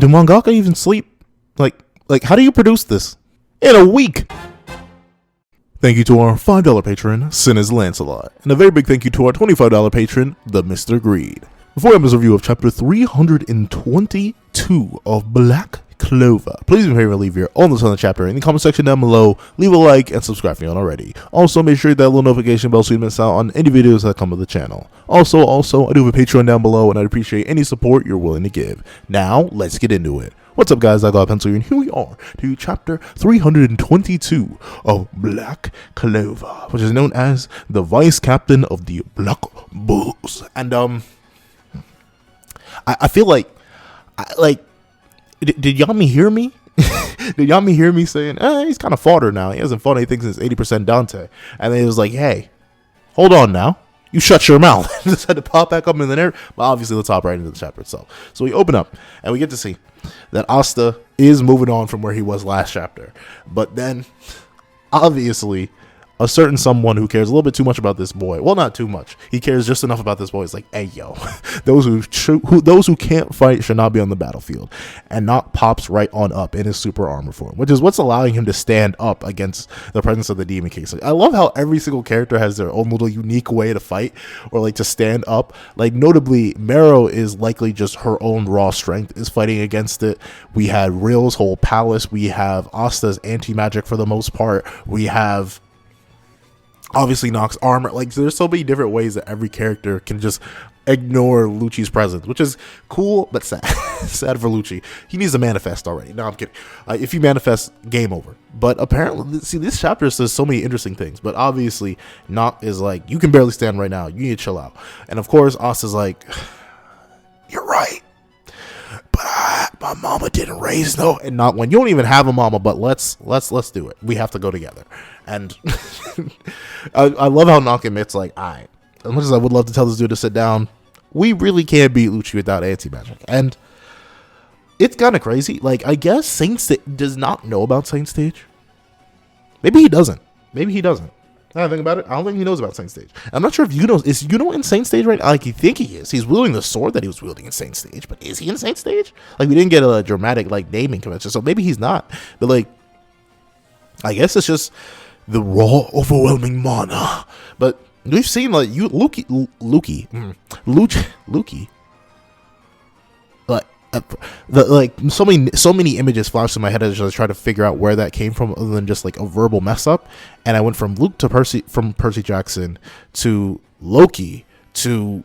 do mangaka even sleep? Like, how do you produce this in a week? Thank you to our $5 patron, Sinners Lancelot, and a very big thank you to our $25 patron, the Mr. Greed. Before I have a review of chapter 322 of Black Clover, please do me a favor and leave your own list on the chapter in the comment section down below. Leave a like and subscribe if you haven't already. Also, make sure you hit that little notification bell so you don't miss out on any videos that come to the channel. Also, I do have a Patreon down below, and I'd appreciate any support you're willing to give. Now, let's get into it. What's up, guys? I got a pencil here, and here we are to chapter 322 of Black Clover, which is known as the Vice Captain of the Black Bulls. And I feel like did Yami hear me? Did Yami hear me saying, he's kind of fodder now. He hasn't fought anything since 80% Dante. And then it was like, hey, hold on now. You shut your mouth. Just had to pop back up in the air. But obviously, let's hop right into the chapter itself. So we open up, and we get to see that Asta is moving on from where he was last chapter. But then, obviously, a certain someone who cares a little bit too much about this boy. Well, not too much. He cares just enough about this boy. It's like, hey, yo, those who can't fight should not be on the battlefield. And Nacht pops right on up in his super armor form, which is what's allowing him to stand up against the presence of the demon case. Like, I love how every single character has their own little unique way to fight or like to stand up. Like, notably, Mero is likely just her own raw strength is fighting against it. We had Real's whole palace. We have Asta's anti-magic for the most part. We have obviously Nacht's armor. Like, there's so many different ways that every character can just ignore Lucci's presence, which is cool but sad. Sad for Lucci. He needs to manifest already. No, I'm kidding. If he manifests, game over. But apparently, see, this chapter says so many interesting things. But obviously, Nacht is like, you can barely stand right now. You need to chill out. And of course, Asta's like, you're right. But my mama didn't raise no. And not when you don't even have a mama. But let's do it. We have to go together. And I love how Nacht admits, like, all right, as much as I would love to tell this dude to sit down, we really can't beat Lucci without anti-magic. And it's kind of crazy. Like, I guess Saint does not know about Saint Stage. Maybe he doesn't. Maybe he doesn't. Now I think about it, I don't think he knows about Saint Stage. I'm not sure if is Yuno in Saint Stage right now? Like, you think he is. He's wielding the sword that he was wielding in Saint Stage. But is he in Saint Stage? Like, we didn't get a dramatic, like, naming convention. So maybe he's not. But, like, I guess it's just the raw, overwhelming mana. But we've seen, like, Lucci, like, so many images flashed in my head as I try to figure out where that came from, other than just like a verbal mess up. And I went from Luke to Percy, from Percy Jackson to Loki to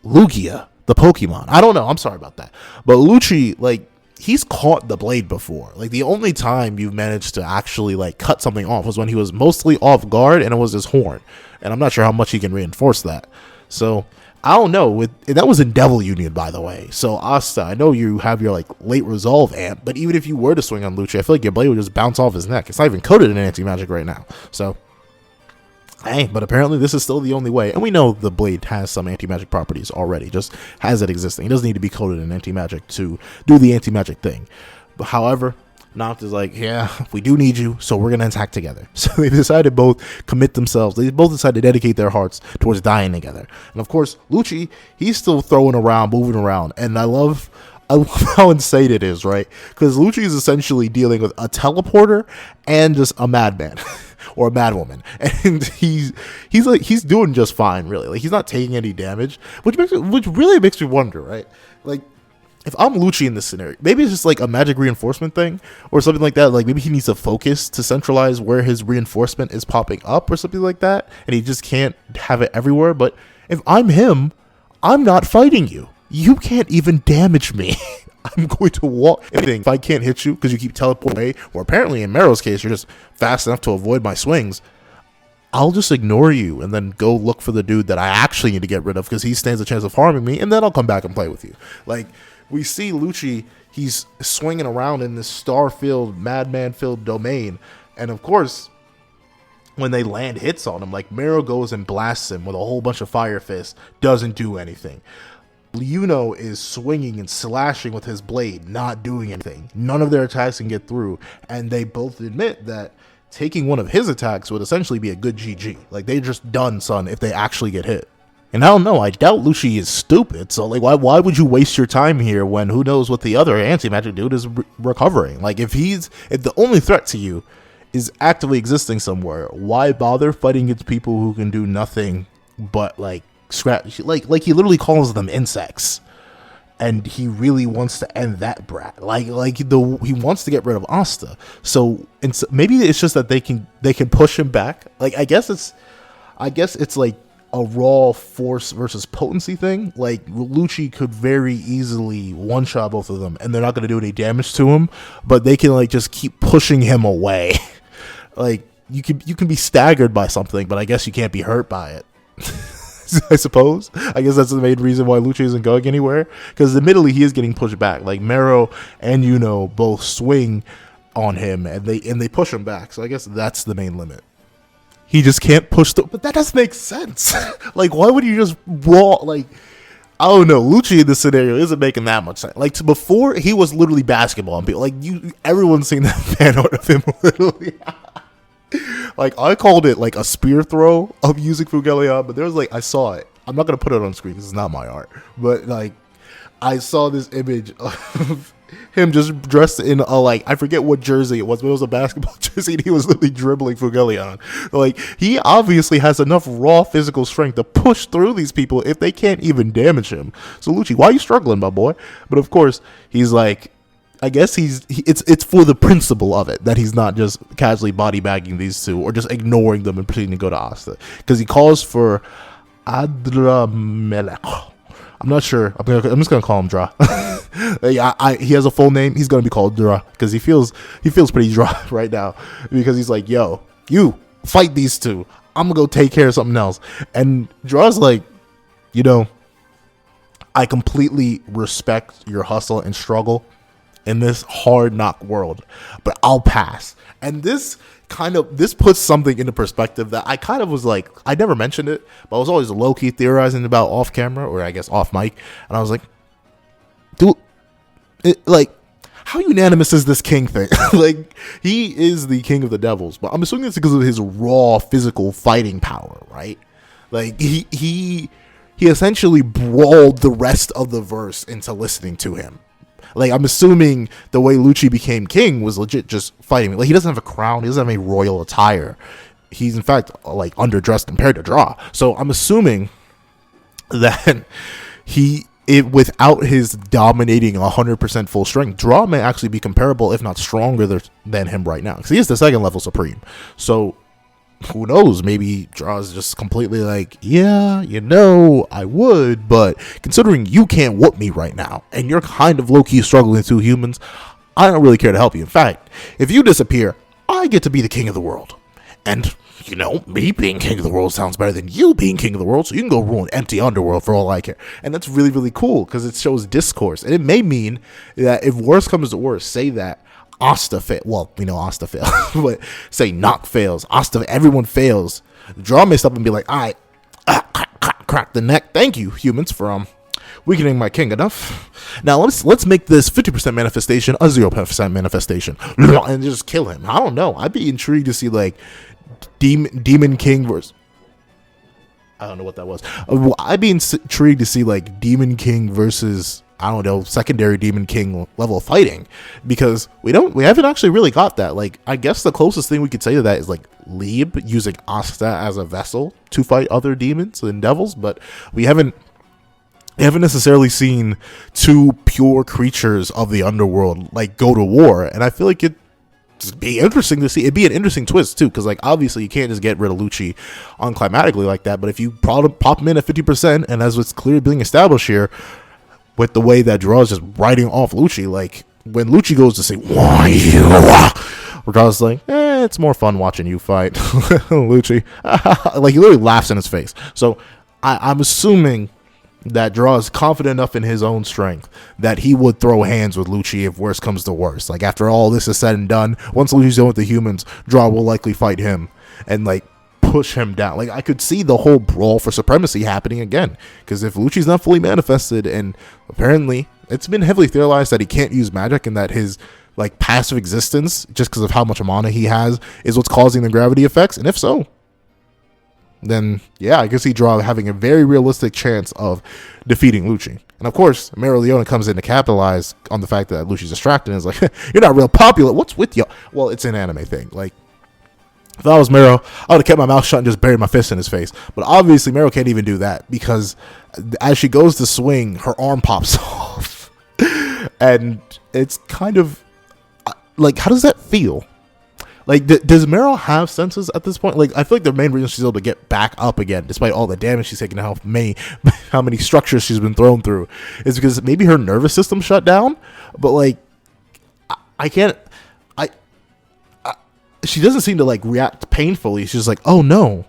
Lugia, the Pokemon. I don't know. I'm sorry about that. But Lucci, like, he's caught the blade before. Like, the only time you've managed to actually like cut something off was when he was mostly off guard and it was his horn. And I'm not sure how much he can reinforce that. So I don't know. That was in Devil Union, by the way. So Asta, I know you have your like late resolve amp, but even if you were to swing on Lucci, I feel like your blade would just bounce off his neck. It's not even coated in anti-magic right now. So, hey, but apparently this is still the only way. And we know the blade has some anti-magic properties already, just has it existing. It doesn't need to be coated in anti-magic to do the anti-magic thing. But however, Nacht is like, yeah, we do need you, so we're going to attack together. So they decided to both commit themselves. They both decided to dedicate their hearts towards dying together. And of course, Lucci, he's still throwing around, moving around. And I love how insane it is, right? Because Lucci is essentially dealing with a teleporter and just a madman. Or a madwoman, and he's doing just fine, really. Like, he's not taking any damage, which really makes me wonder, right? Like, if I'm Lucci in this scenario, maybe it's just like a magic reinforcement thing or something like that. Like, maybe he needs to focus to centralize where his reinforcement is popping up or something like that, and he just can't have it everywhere. But if I'm him, I'm not fighting you. You can't even damage me. I'm going to walk anything if I can't hit you because you keep teleporting away, or apparently in Mero's case, you're just fast enough to avoid my swings. I'll just ignore you and then go look for the dude that I actually need to get rid of because he stands a chance of harming me, and then I'll come back and play with you. Like, we see Lucci, he's swinging around in this star-filled, madman-filled domain, and of course, when they land hits on him, like, Mero goes and blasts him with a whole bunch of fire fists, doesn't do anything. Yuno is swinging and slashing with his blade, not doing anything. None of their attacks can get through, and they both admit that taking one of his attacks would essentially be a good GG. Like, they're just done, son, if they actually get hit. And I don't know, I doubt Lucci is stupid. So like, why would you waste your time here when who knows what the other anti-magic dude is recovering? Like if the only threat to you is actively existing somewhere, why bother fighting against people who can do nothing but like scratch? Like he literally calls them insects. And he really wants to end that brat. He wants to get rid of Asta. So maybe it's just that they can push him back. Like I guess it's like a raw force versus potency thing. Like Lucci could very easily one shot both of them, and they're not going to do any damage to him. But they can like just keep pushing him away. Like you can be staggered by something, but I guess you can't be hurt by it. I suppose. I guess that's the main reason why Lucci isn't going anywhere. Because admittedly, he is getting pushed back. Like Mero and both swing on him, and they push him back. So I guess that's the main limit. He just can't push but that doesn't make sense. Like, why would you just raw? Like, I don't know. Lucci in this scenario isn't making that much sense. Like before, he was literally basketball and people. Like everyone's seen that fan art of him literally. Like I called it like a spear throw of using Fugelion, but there was like I saw it. I'm not gonna put it on screen because it's not my art, but like I saw this image of him just dressed in a I forget what jersey it was, but it was a basketball jersey, and he was literally dribbling Fugelion. Like he obviously has enough raw physical strength to push through these people if they can't even damage him. So Lucci, why are you struggling, my boy? But of course he's like. I guess it's for the principle of it that he's not just casually body bagging these two or just ignoring them and proceeding to go to Asta, because he calls for Adrammelech. I'm not sure. I'm just gonna call him Dra. He has a full name. He's gonna be called Dra because he feels pretty dry right now, because he's like, yo, you fight these two. I'm gonna go take care of something else. And Dra's like, I completely respect your hustle and struggle in this hard knock world, but I'll pass. And this puts something into perspective that I kind of was like, I never mentioned it, but I was always low-key theorizing about off camera, or I guess off mic, and I was like, dude, how unanimous is this king thing? Like, he is the king of the devils, but I'm assuming it's because of his raw physical fighting power, right? Like, he essentially brawled the rest of the verse into listening to him. Like, I'm assuming the way Lucci became king was legit just fighting. Like, he doesn't have a crown. He doesn't have any royal attire. He's, in fact, like, underdressed compared to Dra. So I'm assuming that without his dominating 100% full strength, Dra may actually be comparable, if not stronger than him right now. Because he is the second level supreme. So who knows? Maybe Dra's just completely like, yeah, I would, but considering you can't whoop me right now, and you're kind of low-key struggling with two humans, I don't really care to help you. In fact, if you disappear, I get to be the king of the world. And, me being king of the world sounds better than you being king of the world, so you can go ruin empty underworld for all I care. And that's really, really cool, because it shows discourse. And it may mean that if worse comes to worse, say that Asta fails. Well, we know Asta fails, but say Nacht fails, Asta, everyone fails. Dra may stop and be like, all right, crack the neck. Thank you, humans, for weakening my king enough. Now let's make this 50% manifestation a 0% manifestation, and just kill him. I don't know. I'd be intrigued to see like Demon King versus. I don't know what that was. I'd be intrigued to see like Demon King versus, I don't know, secondary Demon King level of fighting, because we haven't actually really got that. Like, I guess the closest thing we could say to that is like Lieb using Asta as a vessel to fight other demons and devils, but we haven't necessarily seen two pure creatures of the underworld like go to war. And I feel like it'd be interesting to see. It'd be an interesting twist too, because like obviously you can't just get rid of Lucci unclimatically like that, but if you pop him in at 50%, and as what's clearly being established here with the way that Dra's just writing off Lucci, like when Lucci goes to say, why you? Dra's like, it's more fun watching you fight. Lucci. Like, he literally laughs in his face. So I'm assuming that Dra is confident enough in his own strength that he would throw hands with Lucci if worse comes to worse. Like, after all this is said and done, once Lucci's done with the humans, Dra will likely fight him and like push him down. Like, I could see the whole brawl for supremacy happening again, because if Lucci's not fully manifested, and apparently it's been heavily theorized that he can't use magic and that his like passive existence, just because of how much mana he has, is what's causing the gravity effects. And if so, then yeah, I can see Draw having a very realistic chance of defeating Lucci. And of course, Mereoleona comes in to capitalize on the fact that Lucci's distracted and is like, you're not real popular. What's with you? Well, it's an anime thing. Like, if I was Mero, I would have kept my mouth shut and just buried my fist in his face. But obviously, Mero can't even do that because as she goes to swing, her arm pops off. And it's kind of like, how does that feel? Like, does Meryl have senses at this point? Like, I feel like the main reason she's able to get back up again, despite all the damage she's taken, how many structures she's been thrown through, is because maybe her nervous system shut down. But like, I can't. She doesn't seem to like react painfully. She's like, oh no,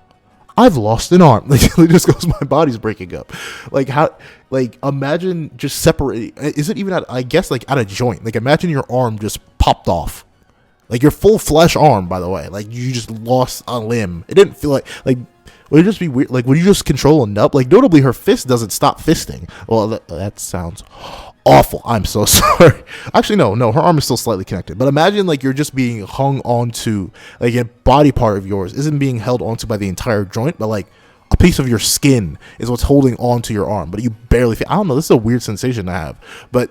I've lost an arm. Like, it just goes, my body's breaking up. Like, how? Like, imagine just separating. Is it even at? I guess like at a joint. Like, imagine your arm just popped off. Like, your full flesh arm, by the way. Like, you just lost a limb. It didn't feel like would it just be weird? Like, would you just control a nub? Like, notably, her fist doesn't stop fisting. Well, that sounds awful. I'm so sorry. Actually, no, her arm is still slightly connected. But imagine, like, you're just being hung onto, like, a body part of yours isn't being held onto by the entire joint, but, like, a piece of your skin is what's holding onto your arm. But you barely feel. I don't know. This is a weird sensation to have. But,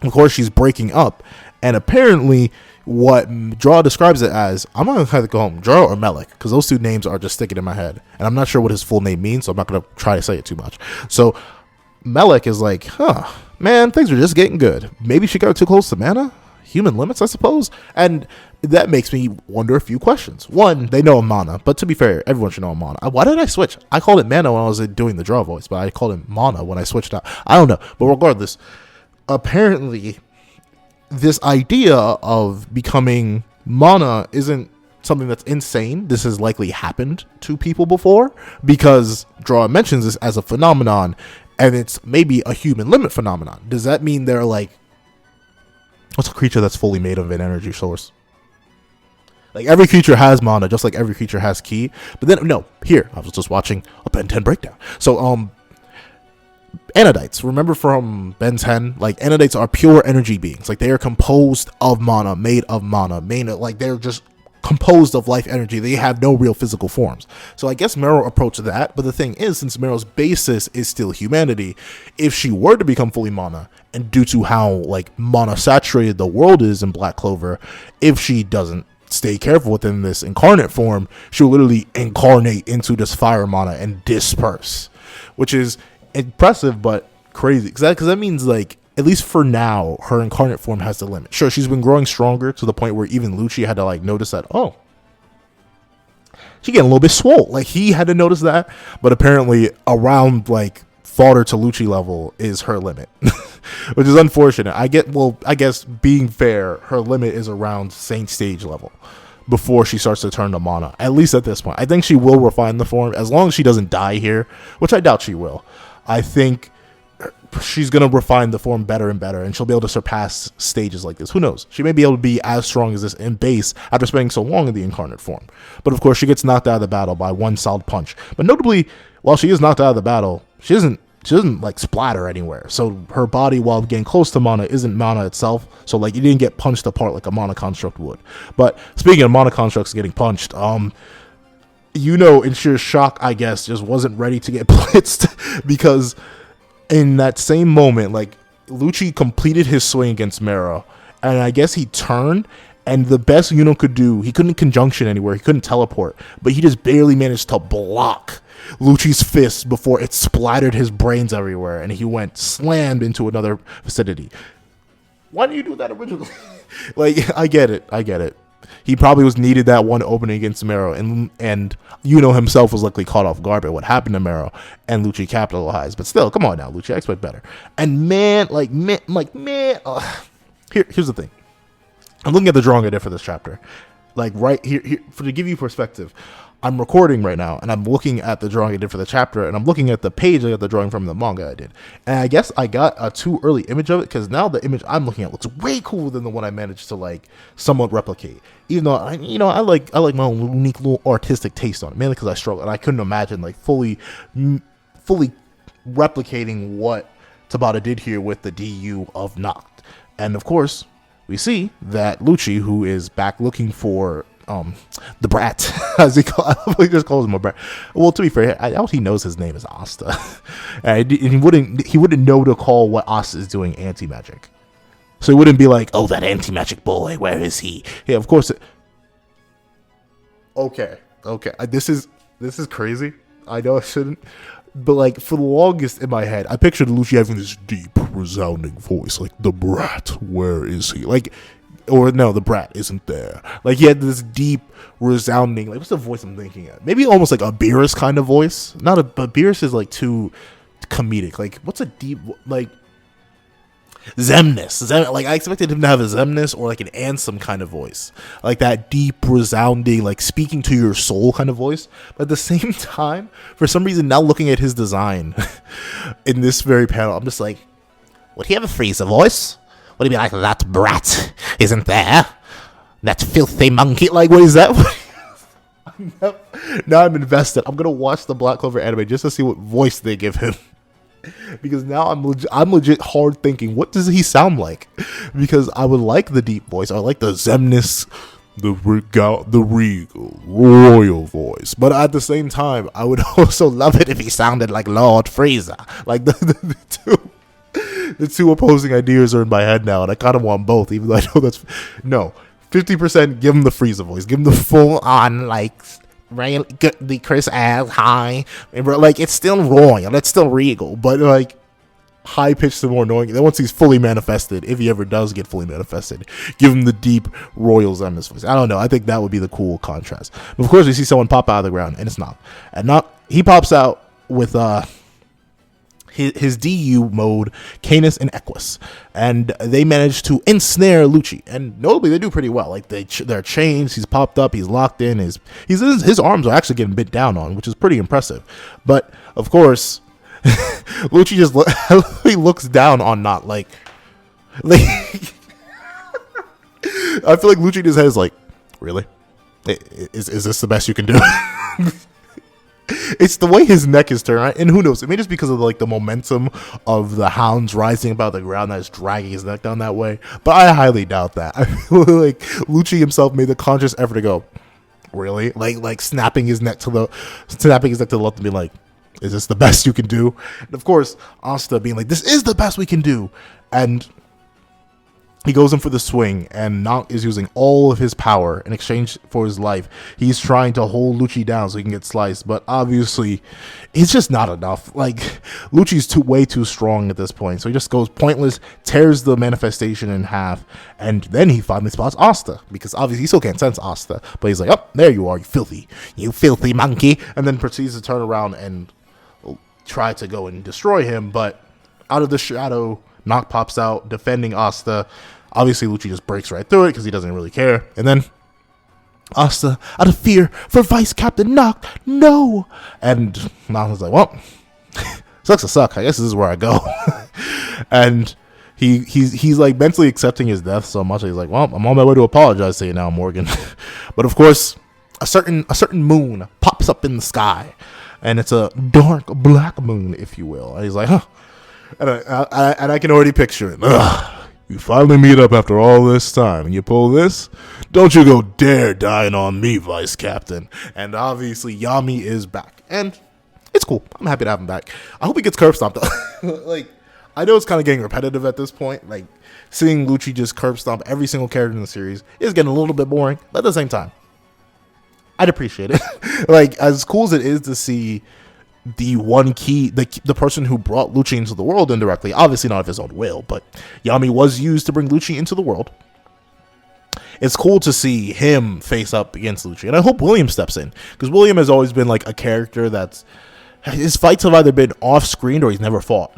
of course, she's breaking up. And apparently, what Draw describes it as, I'm not going to have to go home, Draw or Melech, because those two names are just sticking in my head. And I'm not sure what his full name means, so I'm not going to try to say it too much. So, Melech is like, man, things are just getting good. Maybe she got too close to mana? Human limits, I suppose? And that makes me wonder a few questions. One, they know mana, but to be fair, everyone should know mana. Why did I switch? I called it mana when I was doing the Draw voice, but I called it mana when I switched out. I don't know. But regardless, apparently, this idea of becoming mana isn't something that's insane. This has likely happened to people before because Draw mentions this as a phenomenon, and it's maybe a human limit phenomenon. Does that mean they're like, what's a creature that's fully made of an energy source? Like, every creature has mana, just like every creature has ki. But then, no, here, I was just watching a Ben 10 breakdown. So, Anodites, remember from Ben 10, like, Anodites are pure energy beings. Like, they are composed of mana, made of mana, like, they're just composed of life energy. They have no real physical forms. So I guess Meryl approached that, but the thing is, since Meryl's basis is still humanity, if she were to become fully mana, and due to how, like, mana saturated the world is in Black Clover, if she doesn't stay careful within this incarnate form, she'll literally incarnate into this fire mana and disperse, which is impressive but crazy, because that means, like, at least for now, her incarnate form has the limit. Sure, she's been growing stronger to the point where even Lucci had to, like, notice that, oh, she's getting a little bit swole. Like, he had to notice that, but apparently around, like, fodder to Lucci level is her limit, which is unfortunate. I guess being fair, her limit is around Saint Stage level before she starts to turn to mana, at least at this point. I think she will refine the form, as long as she doesn't die here, which I doubt she will. I think she's going to refine the form better and better, and she'll be able to surpass stages like this. Who knows? She may be able to be as strong as this in base after spending so long in the incarnate form. But of course, she gets knocked out of the battle by one solid punch. But notably, while she is knocked out of the battle, she doesn't like splatter anywhere. So her body, while getting close to mana, isn't mana itself. So, like, you didn't get punched apart like a mana construct would. But speaking of mana constructs getting punched, in sheer shock, I guess, just wasn't ready to get blitzed, because in that same moment, like, Lucci completed his swing against Mero, and I guess he turned, and the best Yuno could do, he couldn't conjunction anywhere, he couldn't teleport, but he just barely managed to block Lucci's fist before it splattered his brains everywhere, and he went slammed into another vicinity. Why didn't you do that originally? Like, I get it. He probably needed that one opening against Mero, and himself was likely caught off guard by what happened to Mero, and Lucci capitalized. But still, come on now, Lucci, I expect better. And here's the thing. I'm looking at the drawing I did for this chapter. Like, right here, to give you perspective, I'm recording right now, and I'm looking at the drawing I did for the chapter, and I'm looking at the page I got the drawing from the manga I did. And I guess I got a too early image of it, because now the image I'm looking at looks way cooler than the one I managed to, like, somewhat replicate. Even though, I like my own unique little artistic taste on it, mainly because I struggle, and I couldn't imagine, like, fully replicating what Tabata did here with the DU of Nacht. And, of course, we see that Lucci, who is back looking for the brat, as he just calls him a brat. Well, to be fair, I doubt he knows his name is Asta, and he wouldn't know to call what Asta is doing anti-magic. So he wouldn't be like, oh, that anti-magic boy, where is he? Yeah, of course. Okay. This is crazy. I know I shouldn't, but like for the longest in my head, I pictured Lucci having this deep, resounding voice, like the brat. Where is he? Like, or no, the brat isn't there. Like he had this deep, resounding. Like what's the voice I'm thinking of? Maybe almost like a Beerus kind of voice. But Beerus is like too comedic. Like what's a deep like? Zemnis. Like I expected him to have a Zemnis or like an Ansem kind of voice, like that deep, resounding, like speaking to your soul kind of voice. But at the same time, for some reason, now looking at his design in this very panel, I'm just like, would he have a Frieza voice? Would he be like, that brat isn't there? That filthy monkey? Like, what is that? Now I'm invested. I'm gonna watch the Black Clover anime just to see what voice they give him. Because now I'm legit hard thinking, what does he sound like? Because I would like the deep voice. I like the Zemnis, the regal, royal voice. But at the same time, I would also love it if he sounded like Lord Frieza. Like the two opposing ideas are in my head now, and I kind of want both, even though I know that's... No, 50% give him the Frieza voice. Give him the full-on, like... the Chris ass high, like it's still royal, it's still regal, but like high pitched and more annoying. Then once he's fully manifested, if he ever does get fully manifested, give him the deep royal Zemnis voice. I don't know. I think that would be the cool contrast. But of course, we see someone pop out of the ground, and it's Nacht. And Nacht, he pops out with his DU mode, Canis and Equus, and they manage to ensnare Lucci, and notably they do pretty well. Like they're chains, he's popped up, he's locked in, his arms are actually getting bit down on, which is pretty impressive. But of course, Lucci just he looks down on Nacht, like I feel like Lucci in his head is like, really? Is this the best you can do? It's the way his neck is turned, right? And who knows? It may just because of like the momentum of the hounds rising about the ground that is dragging his neck down that way. But I highly doubt that. I feel like Lucci himself made the conscious effort to go, really? Like snapping his neck to the left and being like, is this the best you can do? And of course, Asta being like, this is the best we can do. And he goes in for the swing, and Nacht is using all of his power in exchange for his life. He's trying to hold Lucci down so he can get sliced, but obviously, it's just not enough. Like, Lucci's way too strong at this point, so he just goes pointless, tears the manifestation in half, and then he finally spots Asta, because obviously he still can't sense Asta, but he's like, oh, there you are, you filthy monkey, and then proceeds to turn around and try to go and destroy him, but out of the shadow, Nacht pops out, defending Asta. Obviously, Lucci just breaks right through it because he doesn't really care. And then Asta, out of fear for Vice Captain Nacht, no! And Nacht was like, well, sucks to suck. I guess this is where I go. And he's like mentally accepting his death so much that he's like, well, I'm on my way to apologize to you now, Morgan. But of course, a certain moon pops up in the sky. And it's a dark black moon, if you will. And he's like, huh. And I can already picture it. Ugh, you finally meet up after all this time, and you pull this? Don't you go dare dying on me, Vice Captain. And obviously, Yami is back. And it's cool. I'm happy to have him back. I hope he gets curb stomped, though. Like, I know it's kind of getting repetitive at this point. Like, seeing Lucci just curb stomp every single character in the series is getting a little bit boring. But at the same time, I'd appreciate it. Like, as cool as it is to see the one key, the person who brought Lucci into the world indirectly, obviously not of his own will, but Yami was used to bring Lucci into the world. It's cool to see him face up against Lucci, and I hope William steps in, because William has always been like a character that's, his fights have either been off screen or he's never fought.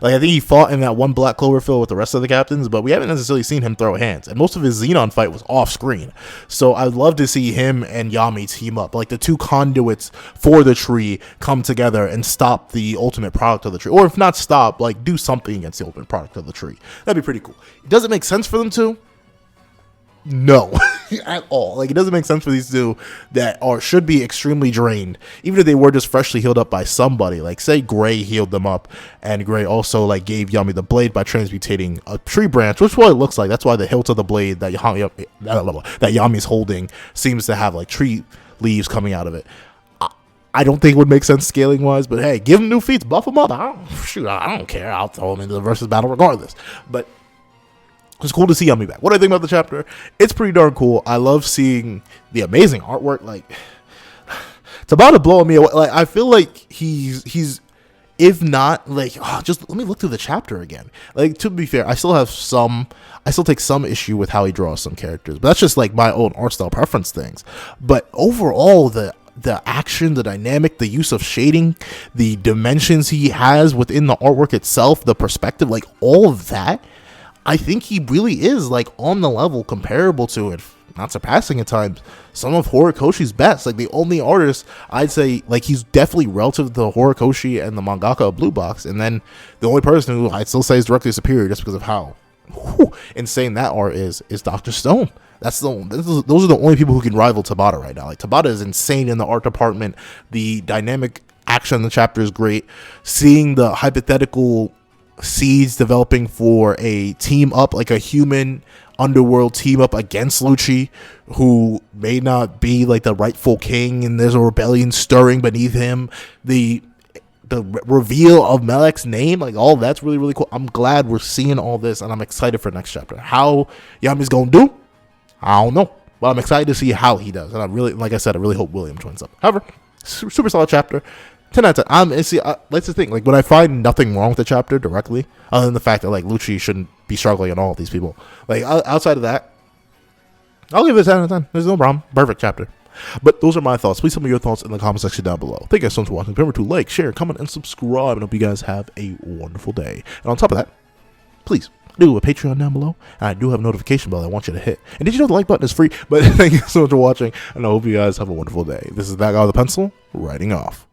Like, I think he fought in that one Black Cloverfield with the rest of the captains, but we haven't necessarily seen him throw hands. And most of his Xenon fight was off screen. So I'd love to see him and Yami team up. Like, the two conduits for the tree come together and stop the ultimate product of the tree. Or if not stop, like, do something against the ultimate product of the tree. That'd be pretty cool. Does it make sense for them to? No. at all. Like, it doesn't make sense for these two that should be extremely drained, even if they were just freshly healed up by somebody. Like, say Gray healed them up, and Gray also like gave Yami the blade by transmutating a tree branch, which is what it looks like. That's why the hilt of the blade that Yami's holding seems to have like tree leaves coming out of it. I don't think it would make sense scaling wise, but hey, give him new feats, buff him up. I don't care. I'll throw him into the versus battle regardless. But it's cool to see Yami back. What do I think about the chapter? It's pretty darn cool. I love seeing the amazing artwork. Like, it's about to blow me away. Like, I feel like he's if not like, just let me look through the chapter again. Like, to be fair, I still take some issue with how he draws some characters, but that's just like my own art style preference things. But overall, the action, the dynamic, the use of shading, the dimensions he has within the artwork itself, the perspective, like all of that, I think he really is like on the level comparable to, and not surpassing at times, some of Horikoshi's best. Like, the only artist I'd say, like, he's definitely relative to Horikoshi and the mangaka of Blue Box, and then the only person who I'd still say is directly superior just because of how insane that art is Dr. Stone. Those are the only people who can rival Tabata right now. Like, Tabata is insane in the art department. The dynamic action in the chapter is great. Seeing the hypothetical seeds developing for a team up, like a human underworld team up against Lucci, who may not be like the rightful king, and there's a rebellion stirring beneath him. The reveal of Melek's name, like, all that's really, really cool. I'm glad we're seeing all this, and I'm excited for next chapter. How Yami's gonna do, I don't know, but I'm excited to see how he does, and I really, like I said, I really hope William twins up. However, super solid chapter. 10 out of 10. That's the thing. Like, when I find nothing wrong with the chapter directly, other than the fact that like Lucci shouldn't be struggling at all with these people, like outside of that, I'll give it a 10 out of 10. There's no problem. Perfect chapter. But those are my thoughts. Please tell me your thoughts in the comment section down below. Thank you guys so much for watching. Remember to like, share, comment, and subscribe. And hope you guys have a wonderful day. And on top of that, please do a Patreon down below. And I do have a notification bell I want you to hit. And did you know the like button is free? But thank you so much for watching. And I hope you guys have a wonderful day. This is that guy with the pencil, writing off.